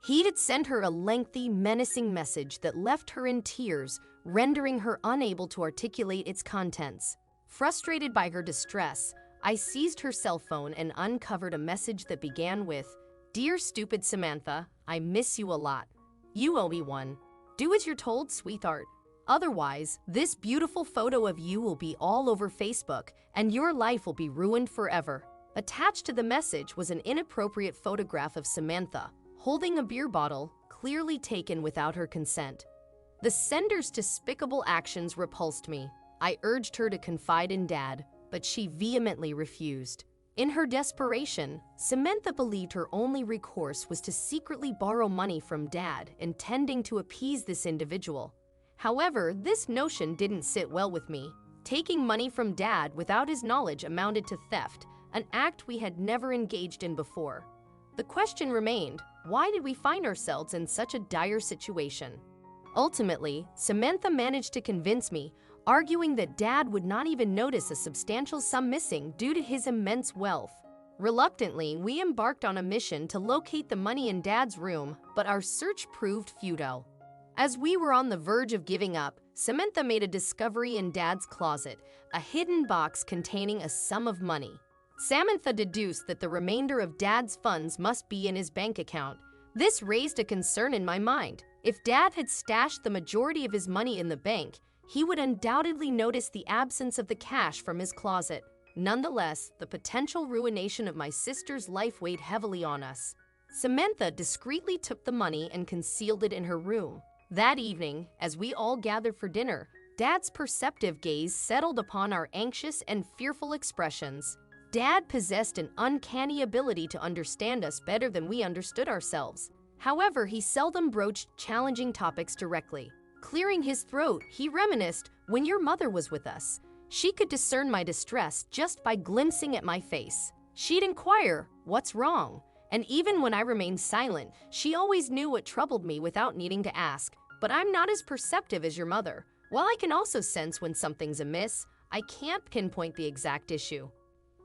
He had sent her a lengthy, menacing message that left her in tears, rendering her unable to articulate its contents. Frustrated by her distress, I seized her cell phone and uncovered a message that began with, "Dear stupid Samantha, I miss you a lot. You owe me one. Do as you're told, sweetheart. Otherwise, this beautiful photo of you will be all over Facebook and your life will be ruined forever." Attached to the message was an inappropriate photograph of Samantha, holding a beer bottle, clearly taken without her consent. The sender's despicable actions repulsed me. I urged her to confide in Dad, but she vehemently refused. In her desperation, Samantha believed her only recourse was to secretly borrow money from Dad, intending to appease this individual. However, this notion didn't sit well with me. Taking money from Dad without his knowledge amounted to theft, an act we had never engaged in before. The question remained, why did we find ourselves in such a dire situation? Ultimately, Samantha managed to convince me, arguing that Dad would not even notice a substantial sum missing due to his immense wealth. Reluctantly, we embarked on a mission to locate the money in Dad's room, but our search proved futile. As we were on the verge of giving up, Samantha made a discovery in Dad's closet, a hidden box containing a sum of money. Samantha deduced that the remainder of Dad's funds must be in his bank account. This raised a concern in my mind. If Dad had stashed the majority of his money in the bank, he would undoubtedly notice the absence of the cash from his closet. Nonetheless, the potential ruination of my sister's life weighed heavily on us. Samantha discreetly took the money and concealed it in her room. That evening, as we all gathered for dinner, Dad's perceptive gaze settled upon our anxious and fearful expressions. Dad possessed an uncanny ability to understand us better than we understood ourselves. However, he seldom broached challenging topics directly. Clearing his throat, he reminisced, "When your mother was with us, she could discern my distress just by glimpsing at my face. She'd inquire, 'What's wrong?' And even when I remained silent, she always knew what troubled me without needing to ask. But I'm not as perceptive as your mother. While I can also sense when something's amiss, I can't pinpoint the exact issue."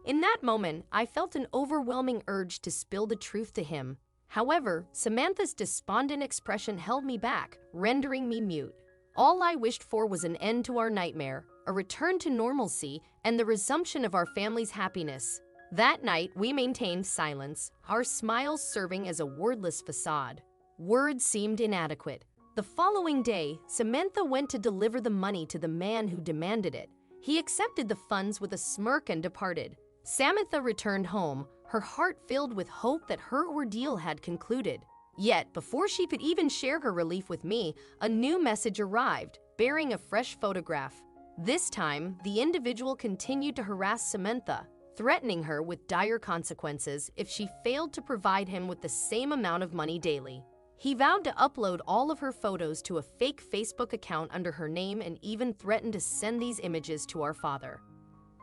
In that moment, I felt an overwhelming urge to spill the truth to him. However, Samantha's despondent expression held me back, rendering me mute. All I wished for was an end to our nightmare, a return to normalcy, and the resumption of our family's happiness. That night, we maintained silence, our smiles serving as a wordless facade. Words seemed inadequate. The following day, Samantha went to deliver the money to the man who demanded it. He accepted the funds with a smirk and departed. Samantha returned home, her heart filled with hope that her ordeal had concluded. Yet, before she could even share her relief with me, a new message arrived, bearing a fresh photograph. This time, the individual continued to harass Samantha, threatening her with dire consequences if she failed to provide him with the same amount of money daily. He vowed to upload all of her photos to a fake Facebook account under her name and even threatened to send these images to our father.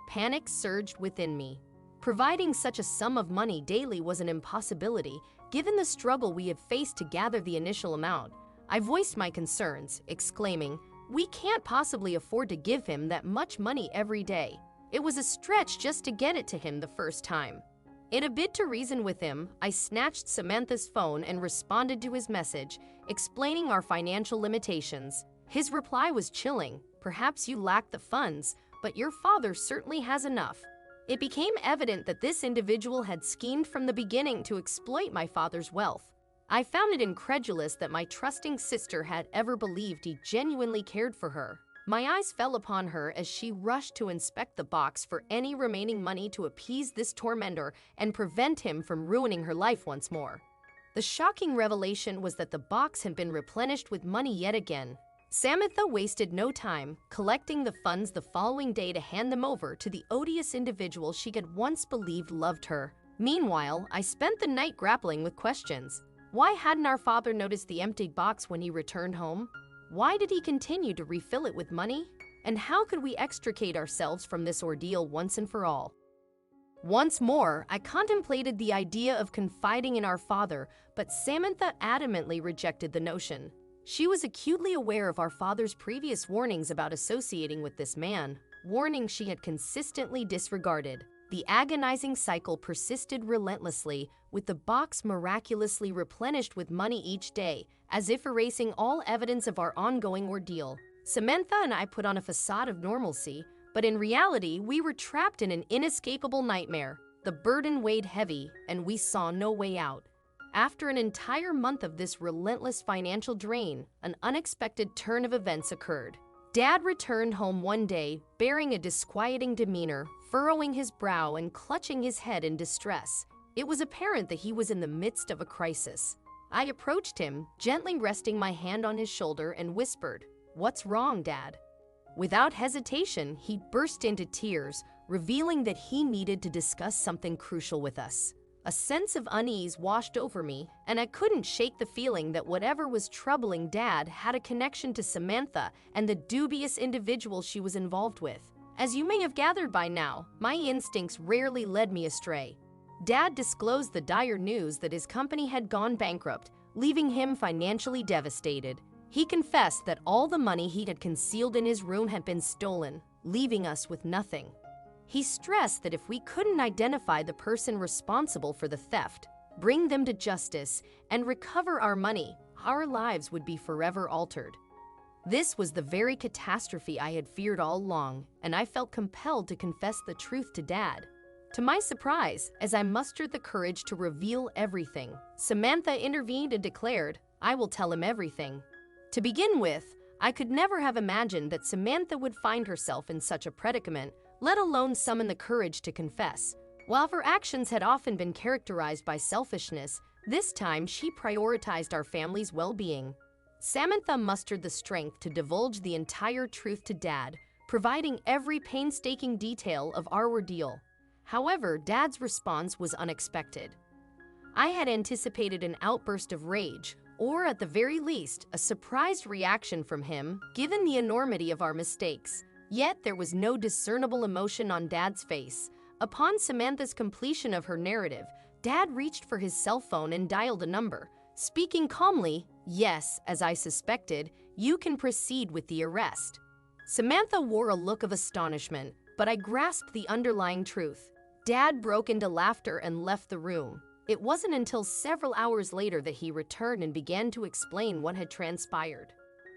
Panic surged within me. Providing such a sum of money daily was an impossibility, given the struggle we had faced to gather the initial amount. I voiced my concerns, exclaiming, "We can't possibly afford to give him that much money every day. It was a stretch just to get it to him the first time." In a bid to reason with him, I snatched Samantha's phone and responded to his message, explaining our financial limitations. His reply was chilling. "Perhaps you lack the funds, but your father certainly has enough." It became evident that this individual had schemed from the beginning to exploit my father's wealth. I found it incredulous that my trusting sister had ever believed he genuinely cared for her. My eyes fell upon her as she rushed to inspect the box for any remaining money to appease this tormentor and prevent him from ruining her life once more. The shocking revelation was that the box had been replenished with money yet again. Samantha wasted no time, collecting the funds the following day to hand them over to the odious individual she had once believed loved her. Meanwhile, I spent the night grappling with questions. Why hadn't our father noticed the empty box when he returned home? Why did he continue to refill it with money? And how could we extricate ourselves from this ordeal once and for all? Once more, I contemplated the idea of confiding in our father, but Samantha adamantly rejected the notion. She was acutely aware of our father's previous warnings about associating with this man, warnings she had consistently disregarded. The agonizing cycle persisted relentlessly, with the box miraculously replenished with money each day, as if erasing all evidence of our ongoing ordeal. Samantha and I put on a facade of normalcy, but in reality, we were trapped in an inescapable nightmare. The burden weighed heavy, and we saw no way out. After an entire month of this relentless financial drain, an unexpected turn of events occurred. Dad returned home one day, bearing a disquieting demeanor, furrowing his brow and clutching his head in distress. It was apparent that he was in the midst of a crisis. I approached him, gently resting my hand on his shoulder, and whispered, "What's wrong, Dad?" Without hesitation, he burst into tears, revealing that he needed to discuss something crucial with us. A sense of unease washed over me, and I couldn't shake the feeling that whatever was troubling Dad had a connection to Samantha and the dubious individual she was involved with. As you may have gathered by now, my instincts rarely led me astray. Dad disclosed the dire news that his company had gone bankrupt, leaving him financially devastated. He confessed that all the money he had concealed in his room had been stolen, leaving us with nothing. He stressed that if we couldn't identify the person responsible for the theft, bring them to justice, and recover our money, our lives would be forever altered. This was the very catastrophe I had feared all along, and I felt compelled to confess the truth to Dad. To my surprise, as I mustered the courage to reveal everything, Samantha intervened and declared, "I will tell him everything." To begin with, I could never have imagined that Samantha would find herself in such a predicament, let alone summon the courage to confess. While her actions had often been characterized by selfishness, this time she prioritized our family's well-being. Samantha mustered the strength to divulge the entire truth to Dad, providing every painstaking detail of our ordeal. However, Dad's response was unexpected. I had anticipated an outburst of rage, or at the very least, a surprised reaction from him, given the enormity of our mistakes. Yet there was no discernible emotion on Dad's face. Upon Samantha's completion of her narrative, Dad reached for his cell phone and dialed a number. Speaking calmly, "Yes, as I suspected, you can proceed with the arrest." Samantha wore a look of astonishment, but I grasped the underlying truth. Dad broke into laughter and left the room. It wasn't until several hours later that he returned and began to explain what had transpired.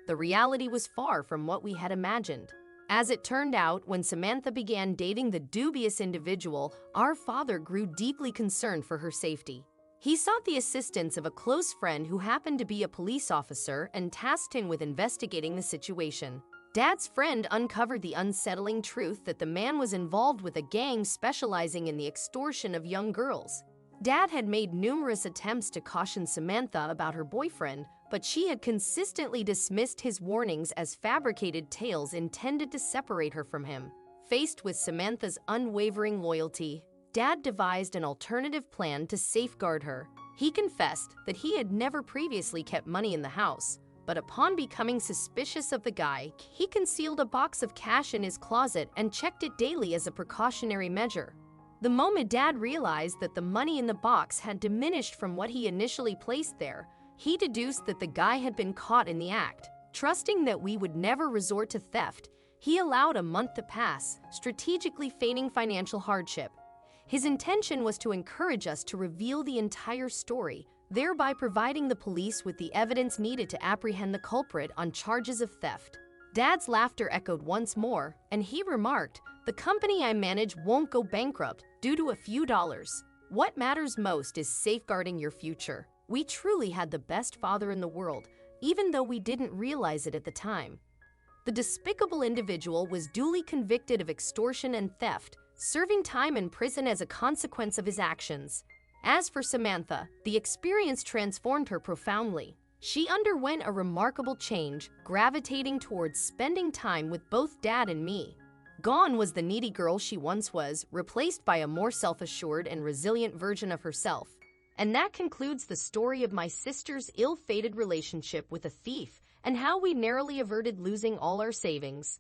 The reality was far from what we had imagined. As it turned out, when Samantha began dating the dubious individual, our father grew deeply concerned for her safety. He sought the assistance of a close friend who happened to be a police officer and tasked him with investigating the situation. Dad's friend uncovered the unsettling truth that the man was involved with a gang specializing in the extortion of young girls. Dad had made numerous attempts to caution Samantha about her boyfriend, but she had consistently dismissed his warnings as fabricated tales intended to separate her from him. Faced with Samantha's unwavering loyalty, Dad devised an alternative plan to safeguard her. He confessed that he had never previously kept money in the house, but upon becoming suspicious of the guy, he concealed a box of cash in his closet and checked it daily as a precautionary measure. The moment Dad realized that the money in the box had diminished from what he initially placed there, he deduced that the guy had been caught in the act. Trusting that we would never resort to theft, he allowed a month to pass, strategically feigning financial hardship. His intention was to encourage us to reveal the entire story, thereby providing the police with the evidence needed to apprehend the culprit on charges of theft. Dad's laughter echoed once more, and he remarked, "The company I manage won't go bankrupt due to a few dollars. What matters most is safeguarding your future." We truly had the best father in the world, even though we didn't realize it at the time. The despicable individual was duly convicted of extortion and theft, serving time in prison as a consequence of his actions. As for Samantha, the experience transformed her profoundly. She underwent a remarkable change, gravitating towards spending time with both Dad and me. Gone was the needy girl she once was, replaced by a more self-assured and resilient version of herself. And that concludes the story of my sister's ill-fated relationship with a thief and how we narrowly averted losing all our savings.